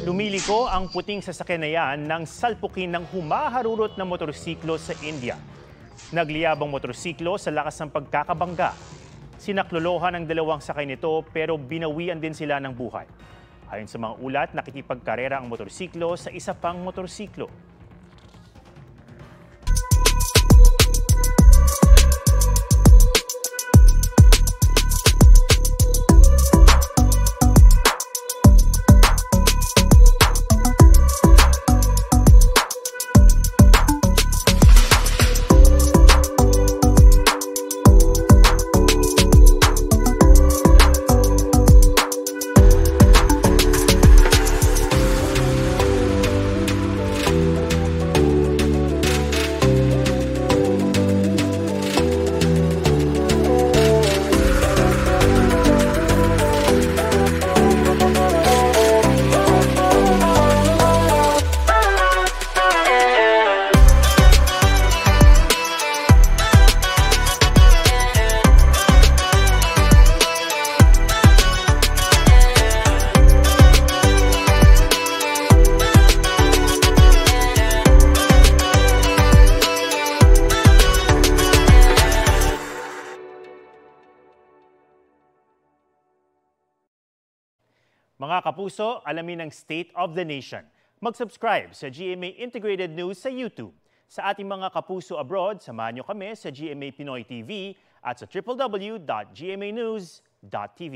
Lumiliko ang puting sasakyan na yan nang salpukin ng humaharurot na motorsiklo sa India. Nagliyabang motorsiklo sa lakas ng pagkakabangga. Sinaklolohan ang dalawang sakay nito pero binawian din sila ng buhay. Ayon sa mga ulat, nakikipagkarera ang motorsiklo sa isa pang motorsiklo. Mga kapuso, alamin ang State of the Nation. Mag-subscribe sa GMA Integrated News sa YouTube. Sa ating mga kapuso abroad, samahan niyo kami sa GMA Pinoy TV at sa www.gmanews.tv.